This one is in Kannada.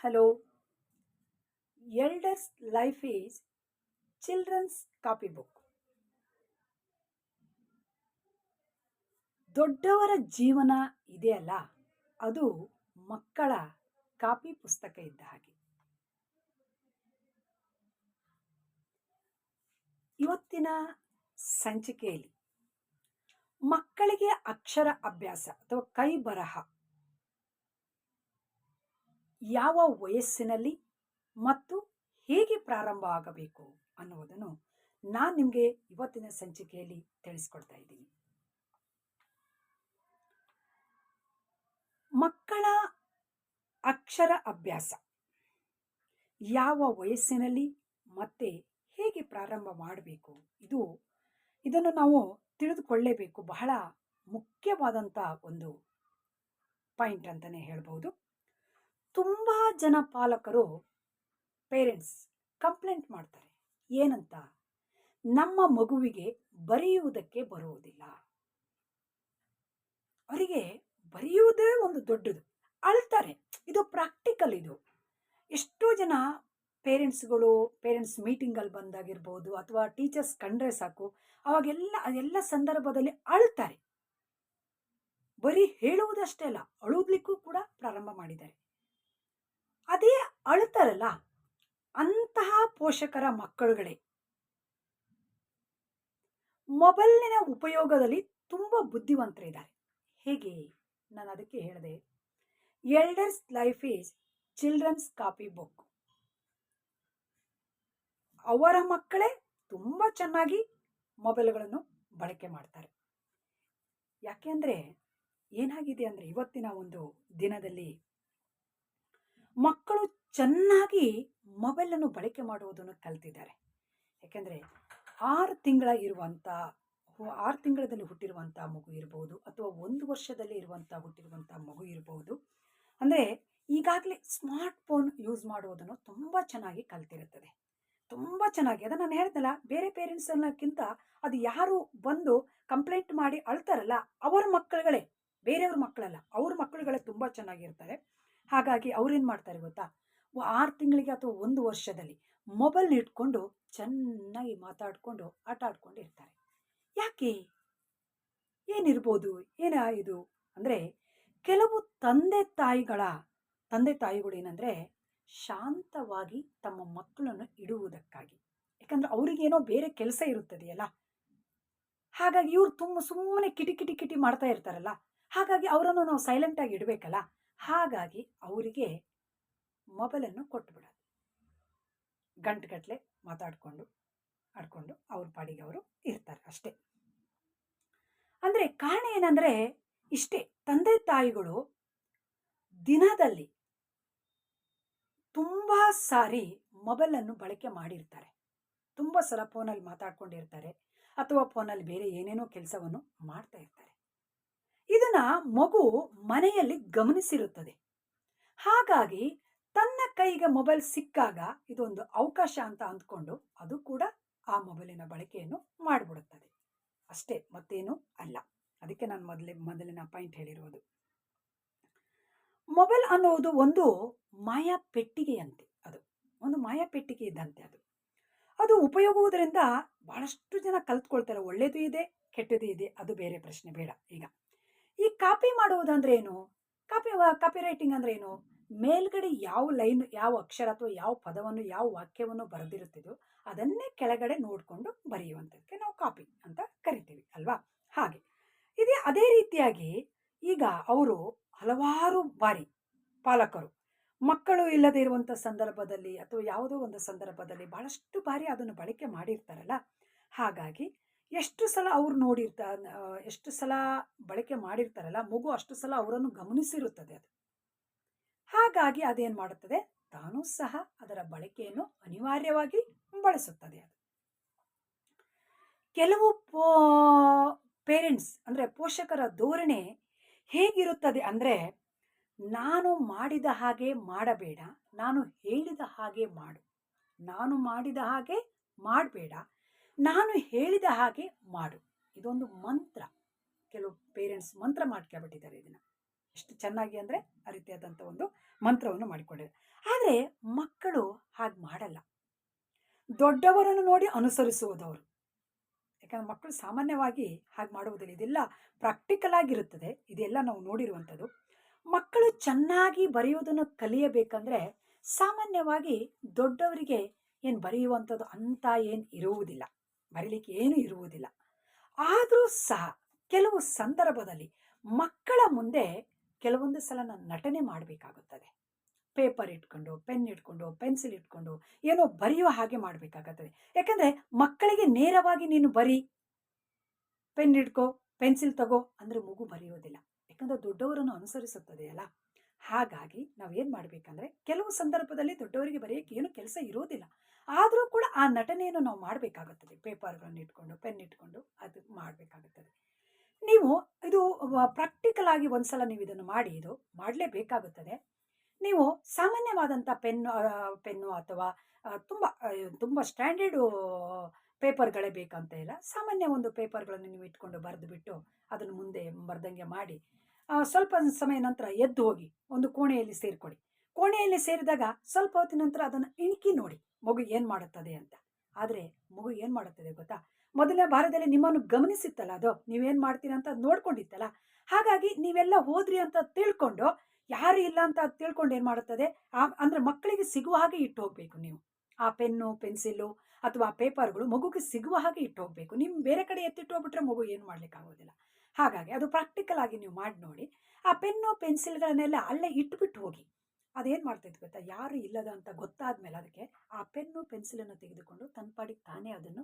hello. Elders' life is children's copybook. ದೊಡ್ಡವರ ಜೀವನ ಇದೆಯಲ್ಲ, ಅದು ಮಕ್ಕಳ ಕಾಪಿ ಪುಸ್ತಕ ಇದ್ದ ಹಾಗೆ. ಇವತ್ತಿನ ಸಂಚಿಕೆಯಲ್ಲಿ ಮಕ್ಕಳಿಗೆ ಅಕ್ಷರ ಅಭ್ಯಾಸ ಅಥವಾ ಕೈ ಬರಹ ಯಾವ ವಯಸ್ಸಿನಲ್ಲಿ ಮತ್ತು ಹೇಗೆ ಪ್ರಾರಂಭ ಆಗಬೇಕು ಅನ್ನುವುದನ್ನು ನಾನು ನಿಮಗೆ ಇವತ್ತಿನ ಸಂಚಿಕೆಯಲ್ಲಿ ತಿಳಿಸ್ಕೊಡ್ತಾ ಇದ್ದೀನಿ. ಮಕ್ಕಳ ಅಕ್ಷರ ಅಭ್ಯಾಸ ಯಾವ ವಯಸ್ಸಿನಲ್ಲಿ ಮತ್ತೆ ಹೇಗೆ ಪ್ರಾರಂಭ ಮಾಡಬೇಕು, ಇದನ್ನು ನಾವು ತಿಳಿದುಕೊಳ್ಳೇಬೇಕು. ಬಹಳ ಮುಖ್ಯವಾದಂಥ ಒಂದು ಪಾಯಿಂಟ್ ಅಂತಲೇ ಹೇಳ್ಬೋದು. ತುಂಬ ಜನ ಪಾಲಕರು, ಪೇರೆಂಟ್ಸ್ ಕಂಪ್ಲೇಂಟ್ ಮಾಡ್ತಾರೆ. ಏನಂತ? ನಮ್ಮ ಮಗುವಿಗೆ ಬರೆಯುವುದಕ್ಕೆ ಬರುವುದಿಲ್ಲ. ಅವರಿಗೆ ಬರೆಯುವುದೇ ಒಂದು ದೊಡ್ಡದು, ಅಳ್ತಾರೆ. ಇದು ಪ್ರಾಕ್ಟಿಕಲ್. ಇದು ಎಷ್ಟೋ ಜನ ಪೇರೆಂಟ್ಸ್ ಮೀಟಿಂಗಲ್ಲಿ ಬಂದಾಗಿರ್ಬೋದು ಅಥವಾ ಟೀಚರ್ಸ್ ಕಂಡ್ರೆ ಸಾಕು, ಅದೆಲ್ಲ ಸಂದರ್ಭದಲ್ಲಿ ಅಳ್ತಾರೆ. ಬರೀ ಹೇಳುವುದಷ್ಟೇ ಅಲ್ಲ, ಅಳುವುದಕ್ಕೂ ಕೂಡ ಪ್ರಾರಂಭ ಮಾಡಿದ್ದಾರೆ. ಅದೇ ಅಳ್ತಾರಲ್ಲ, ಅಂತಹ ಪೋಷಕರ ಮಕ್ಕಳುಗಳೇ ಮೊಬೈಲಿನ ಉಪಯೋಗದಲ್ಲಿ ತುಂಬ ಬುದ್ಧಿವಂತರಿದ್ದಾರೆ. ಹೇಗೆ? ನಾನು ಅದಕ್ಕೆ ಹೇಳಿದೆ, elders life is children's copy book. ಅವರ ಮಕ್ಕಳೇ ತುಂಬ ಚೆನ್ನಾಗಿ ಮೊಬೈಲ್ಗಳನ್ನು ಬಳಕೆ ಮಾಡ್ತಾರೆ. ಯಾಕೆಂದರೆ ಏನಾಗಿದೆ ಅಂದರೆ, ಇವತ್ತಿನ ಒಂದು ದಿನದಲ್ಲಿ ಮಕ್ಕಳು ಚೆನ್ನಾಗಿ ಮೊಬೈಲನ್ನು ಬಳಕೆ ಮಾಡುವುದನ್ನು ಕಲ್ತಿದ್ದಾರೆ. ಯಾಕೆಂದರೆ 6 ತಿಂಗಳಲ್ಲಿ ಹುಟ್ಟಿರುವಂಥ ಮಗು ಇರ್ಬೋದು ಅಥವಾ 1 ವರ್ಷದಲ್ಲಿ ಹುಟ್ಟಿರುವಂಥ ಮಗು ಇರ್ಬೋದು. ಅಂದರೆ ಈಗಾಗಲೇ ಸ್ಮಾರ್ಟ್ ಫೋನ್ ಯೂಸ್ ಮಾಡುವುದನ್ನು ತುಂಬ ಚೆನ್ನಾಗಿ ಕಲ್ತಿರುತ್ತದೆ. ತುಂಬ ಚೆನ್ನಾಗಿ. ಅದನ್ನು ನಾನು ಹೇಳ್ದಲ್ಲ, ಬೇರೆ ಪೇರೆಂಟ್ಸ್ ಅನ್ನೋಕ್ಕಿಂತ ಅದು ಯಾರು ಬಂದು ಕಂಪ್ಲೇಂಟ್ ಮಾಡಿ ಅಳ್ತಾರಲ್ಲ, ಅವರ ಮಕ್ಕಳುಗಳೇ, ಬೇರೆಯವ್ರ ಮಕ್ಕಳಲ್ಲ, ಅವ್ರ ಮಕ್ಕಳುಗಳೇ ತುಂಬ ಚೆನ್ನಾಗಿರ್ತಾರೆ. ಹಾಗಾಗಿ ಅವ್ರೇನು ಮಾಡ್ತಾರೆ ಗೊತ್ತಾ, 6 ತಿಂಗಳಿಗೆ ಅಥವಾ 1 ವರ್ಷದಲ್ಲಿ ಮೊಬೈಲ್ ಇಟ್ಕೊಂಡು ಚೆನ್ನಾಗಿ ಮಾತಾಡಿಕೊಂಡು ಆಟ ಆಡ್ಕೊಂಡು ಇರ್ತಾರೆ. ಯಾಕೆ? ಏನಿರ್ಬೋದು? ಇದು ಅಂದರೆ, ಕೆಲವು ತಂದೆ ತಾಯಿಗಳು ಏನಂದರೆ ಶಾಂತವಾಗಿ ತಮ್ಮ ಮಕ್ಕಳನ್ನು ಇಡುವುದಕ್ಕಾಗಿ. ಯಾಕಂದರೆ ಅವರಿಗೇನೋ ಬೇರೆ ಕೆಲಸ ಇರುತ್ತದೆಯಲ್ಲ, ಹಾಗಾಗಿ ಇವ್ರು ಸುಮ್ಮನೆ ಕಿಟಿ ಮಾಡ್ತಾ ಇರ್ತಾರಲ್ಲ, ಹಾಗಾಗಿ ಅವರನ್ನು ನಾವು ಸೈಲೆಂಟಾಗಿ ಇಡಬೇಕಲ್ಲ. ಹಾಗಾಗಿ ಅವರಿಗೆ ಮೊಬೈಲನ್ನು ಕೊಟ್ಟುಬಿಡೋದು. ಗಂಟೆಗಟ್ಟಲೆ ಮಾತಾಡಿಕೊಂಡು ಆಡ್ಕೊಂಡು ಅವ್ರ ಪಾಡಿಗೆ ಅವರು ಇರ್ತಾರೆ ಅಷ್ಟೇ. ಅಂದರೆ ಕಾರಣ ಏನಂದರೆ ಇಷ್ಟೇ, ತಂದೆ ತಾಯಿಗಳು ದಿನದಲ್ಲಿ ತುಂಬ ಸಾರಿ ಮೊಬೈಲನ್ನು ಬಳಕೆ ಮಾಡಿರ್ತಾರೆ. ತುಂಬ ಸಲ ಫೋನಲ್ಲಿ ಮಾತಾಡ್ಕೊಂಡಿರ್ತಾರೆ ಅಥವಾ ಫೋನಲ್ಲಿ ಬೇರೆ ಏನೇನೋ ಕೆಲಸವನ್ನು ಮಾಡ್ತಾ ಇರ್ತಾರೆ. ಇದನ್ನ ಮಗು ಮನೆಯಲ್ಲಿ ಗಮನಿಸಿರುತ್ತದೆ. ಹಾಗಾಗಿ ತನ್ನ ಕೈಗೆ ಮೊಬೈಲ್ ಸಿಕ್ಕಾಗ ಇದೊಂದು ಅವಕಾಶ ಅಂತ ಅಂದ್ಕೊಂಡು ಅದು ಕೂಡ ಆ ಮೊಬೈಲಿನ ಬಳಕೆಯನ್ನು ಮಾಡಿಬಿಡುತ್ತದೆ ಅಷ್ಟೇ, ಮತ್ತೇನು ಅಲ್ಲ. ಅದಕ್ಕೆ ನಾನು ಮೊದಲಿನ ಪಾಯಿಂಟ್ ಹೇಳಿರುವುದು, ಮೊಬೈಲ್ ಅನ್ನುವುದು ಒಂದು ಮಾಯಾ ಪೆಟ್ಟಿಗೆಯಂತೆ. ಅದು ಒಂದು ಮಾಯಾ ಪೆಟ್ಟಿಗೆ ಇದ್ದಂತೆ. ಅದು ಉಪಯೋಗುವುದರಿಂದ ಬಹಳಷ್ಟು ಜನ ಕಲ್ತ್ಕೊಳ್ತಾರೆ. ಒಳ್ಳೆಯದು ಇದೆ, ಕೆಟ್ಟದ್ದು ಇದೆ, ಅದು ಬೇರೆ ಪ್ರಶ್ನೆ, ಬೇಡ. ಈಗ ಈ ಕಾಪಿ ಮಾಡುವುದಂದ್ರೆ ಏನು? ಕಾಪಿ ರೈಟಿಂಗ್ ಅಂದ್ರೆ ಏನು? ಮೇಲ್ಗಡೆ ಯಾವ ಲೈನ್, ಯಾವ ಅಕ್ಷರ ಅಥವಾ ಯಾವ ಪದವನ್ನು, ಯಾವ ವಾಕ್ಯವನ್ನು ಬರೆದಿರುತ್ತಿದೋ ಅದನ್ನೇ ಕೆಳಗಡೆ ನೋಡಿಕೊಂಡು ಬರೆಯುವಂಥದ್ದಕ್ಕೆ ನಾವು ಕಾಪಿ ಅಂತ ಕರಿತೀವಿ ಅಲ್ವಾ? ಹಾಗೆ ಅದೇ ರೀತಿಯಾಗಿ ಈಗ ಅವರು ಹಲವಾರು ಬಾರಿ ಪಾಲಕರು ಮಕ್ಕಳು ಇಲ್ಲದೆ ಇರುವಂಥ ಸಂದರ್ಭದಲ್ಲಿ ಅಥವಾ ಯಾವುದೋ ಒಂದು ಸಂದರ್ಭದಲ್ಲಿ ಬಹಳಷ್ಟು ಬಾರಿ ಅದನ್ನು ಬಳಕೆ ಮಾಡಿರ್ತಾರಲ್ಲ, ಹಾಗಾಗಿ ಎಷ್ಟು ಸಲ ಬಳಕೆ ಮಾಡಿರ್ತಾರಲ್ಲ, ಮಗು ಅಷ್ಟು ಸಲ ಅವರನ್ನು ಗಮನಿಸಿರುತ್ತದೆ. ಅದು ಹಾಗಾಗಿ ಅದೇನು ಮಾಡುತ್ತದೆ, ತಾನೂ ಸಹ ಅದರ ಬಳಕೆಯನ್ನು ಅನಿವಾರ್ಯವಾಗಿ ಬಳಸುತ್ತದೆ. ಅದು ಕೆಲವು ಪೇರೆಂಟ್ಸ್ ಅಂದರೆ ಪೋಷಕರ ಧೋರಣೆ ಹೇಗಿರುತ್ತದೆ ಅಂದರೆ, ನಾನು ಮಾಡಿದ ಹಾಗೆ ಮಾಡಬೇಡ, ನಾನು ಹೇಳಿದ ಹಾಗೆ ಮಾಡು. ನಾನು ಮಾಡಿದ ಹಾಗೆ ಮಾಡಬೇಡ, ನಾನು ಹೇಳಿದ ಹಾಗೆ ಮಾಡು. ಇದೊಂದು ಮಂತ್ರ. ಕೆಲವು ಪೇರೆಂಟ್ಸ್ ಮಂತ್ರ ಮಾಡ್ಕೊಬಿಟ್ಟಿದ್ದಾರೆ. ಇದನ್ನು ಎಷ್ಟು ಚೆನ್ನಾಗಿ ಅಂದರೆ ಆ ರೀತಿಯಾದಂಥ ಒಂದು ಮಂತ್ರವನ್ನು ಮಾಡಿಕೊಂಡಿದ್ದಾರೆ. ಆ ಆದರೆ ಮಕ್ಕಳು ಹಾಗೆ ಮಾಡಲ್ಲ. ದೊಡ್ಡವರನ್ನು ನೋಡಿ ಅನುಸರಿಸುವುದವರು. ಯಾಕಂದ್ರೆ ಮಕ್ಕಳು ಸಾಮಾನ್ಯವಾಗಿ ಹಾಗೆ ಮಾಡುವುದಿಲ್ಲ. ಇದೆಲ್ಲ ಪ್ರಾಕ್ಟಿಕಲ್ ಆಗಿರುತ್ತದೆ. ಇದೆಲ್ಲ ನಾವು ನೋಡಿರುವಂಥದ್ದು. ಮಕ್ಕಳು ಚೆನ್ನಾಗಿ ಬರೆಯೋದನ್ನು ಕಲಿಯಬೇಕಂದ್ರೆ ಸಾಮಾನ್ಯವಾಗಿ ದೊಡ್ಡವರಿಗೆ ಏನು ಬರೆಯುವಂಥದ್ದು ಅಂತ ಏನು ಇರುವುದಿಲ್ಲ. ಬರೀಲಿಕ್ಕೆ ಏನು ಇರುವುದಿಲ್ಲ. ಆದರೂ ಸಹ ಕೆಲವು ಸಂದರ್ಭದಲ್ಲಿ ಮಕ್ಕಳ ಮುಂದೆ ಕೆಲವೊಂದು ಸಲ ನಾನು ನಟನೆ ಮಾಡಬೇಕಾಗುತ್ತದೆ. ಪೇಪರ್ ಇಟ್ಕೊಂಡು, ಪೆನ್ ಇಟ್ಕೊಂಡು, ಪೆನ್ಸಿಲ್ ಇಟ್ಕೊಂಡು ಏನೋ ಬರೆಯುವ ಹಾಗೆ ಮಾಡಬೇಕಾಗುತ್ತದೆ. ಯಾಕಂದರೆ ಮಕ್ಕಳಿಗೆ ನೇರವಾಗಿ ನೀನು ಬರಿ, ಪೆನ್ ಹಿಡ್ಕೊ, ಪೆನ್ಸಿಲ್ ತಗೋ ಅಂದರೆ ಮಗು ಬರೆಯೋದಿಲ್ಲ. ಯಾಕಂದರೆ ದೊಡ್ಡವರನ್ನು ಅನುಸರಿಸುತ್ತದೆ ಅಲ್ಲ. ಹಾಗಾಗಿ ನಾವೇನು ಮಾಡಬೇಕಂದ್ರೆ ಕೆಲವು ಸಂದರ್ಭದಲ್ಲಿ ದೊಡ್ಡವರಿಗೆ ಬರೆಯೋಕ್ಕೆ ಏನು ಕೆಲಸ ಇರೋದಿಲ್ಲ. ಆದರೂ ಕೂಡ ಆ ನಟನೆಯನ್ನು ನಾವು ಮಾಡಬೇಕಾಗುತ್ತದೆ. ಪೇಪರ್ಗಳನ್ನು ಇಟ್ಕೊಂಡು, ಪೆನ್ ಇಟ್ಕೊಂಡು ಅದು ಮಾಡಬೇಕಾಗುತ್ತದೆ. ನೀವು ಇದು ಪ್ರಾಕ್ಟಿಕಲ್ ಆಗಿ ಒಂದ್ಸಲ ನೀವು ಇದನ್ನು ಮಾಡಿ, ಇದು ಮಾಡಲೇಬೇಕಾಗುತ್ತದೆ. ನೀವು ಸಾಮಾನ್ಯವಾದಂಥ ಪೆನ್ನು ಅಥವಾ ತುಂಬ ತುಂಬ ಸ್ಟ್ಯಾಂಡರ್ಡು ಪೇಪರ್ಗಳೇ ಬೇಕಂತ ಇಲ್ಲ. ಸಾಮಾನ್ಯ ಒಂದು ಪೇಪರ್ಗಳನ್ನು ನೀವು ಇಟ್ಕೊಂಡು ಬರೆದುಬಿಟ್ಟು ಅದನ್ನು ಮುಂದೆ ಬರೆದಂಗೆ ಮಾಡಿ ಸ್ವಲ್ಪ ಸಮಯ ನಂತರ ಎದ್ದು ಹೋಗಿ ಒಂದು ಕೋಣೆಯಲ್ಲಿ ಸೇರಿಕೊಡಿ. ಕೋಣೆಯಲ್ಲಿ ಸೇರಿದಾಗ ಸ್ವಲ್ಪ ಹೊತ್ತಿನ ನಂತರ ಅದನ್ನು ಇಣುಕಿ ನೋಡಿ ಮಗು ಏನು ಮಾಡುತ್ತದೆ ಅಂತ. ಆದರೆ ಮಗು ಏನು ಮಾಡುತ್ತದೆ ಗೊತ್ತಾ? ಮೊದಲನೇ ಭಾರದಲ್ಲಿ ನಿಮ್ಮನ್ನು ಗಮನಿಸಿತ್ತಲ್ಲ, ಅದು ನೀವೇನು ಮಾಡ್ತೀರ ಅಂತ ನೋಡ್ಕೊಂಡಿತ್ತಲ್ಲ. ಹಾಗಾಗಿ ನೀವೆಲ್ಲ ಹೋದ್ರಿ ಅಂತ ತಿಳ್ಕೊಂಡು, ಯಾರು ಇಲ್ಲ ಅಂತ ಅದು ತಿಳ್ಕೊಂಡು ಏನು ಮಾಡುತ್ತದೆ, ಅಂದರೆ ಮಕ್ಕಳಿಗೆ ಸಿಗುವ ಹಾಗೆ ಇಟ್ಟು ಹೋಗಬೇಕು ನೀವು. ಆ ಪೆನ್ನು, ಪೆನ್ಸಿಲ್ಲು ಅಥವಾ ಆ ಪೇಪರ್ಗಳು ಮಗುಗೆ ಸಿಗುವ ಹಾಗೆ ಇಟ್ಟು ಹೋಗಬೇಕು. ನೀವು ಬೇರೆ ಕಡೆ ಎತ್ತಿಟ್ಟು ಹೋಗ್ಬಿಟ್ರೆ ಮಗು ಏನು ಮಾಡಲಿಕ್ಕಾಗೋದಿಲ್ಲ. ಹಾಗಾಗಿ ಅದು ಪ್ರಾಕ್ಟಿಕಲ್ ಆಗಿ ನೀವು ಮಾಡಿ ನೋಡಿ. ಆ ಪೆನ್ನು, ಪೆನ್ಸಿಲ್ಗಳನ್ನೆಲ್ಲ ಅಲ್ಲೇ ಇಟ್ಬಿಟ್ಟು ಹೋಗಿ. ಅದೇನು ಮಾಡ್ತೈತೆ ಗೊತ್ತಾ? ಯಾರು ಇಲ್ಲದ ಅಂತ ಗೊತ್ತಾದ ಮೇಲೆ ಅದಕ್ಕೆ ಆ ಪೆನ್ನು, ಪೆನ್ಸಿಲನ್ನು ತೆಗೆದುಕೊಂಡು ತನ್ನ ಪಾಡಿಗೆ ತಾನೇ ಅದನ್ನು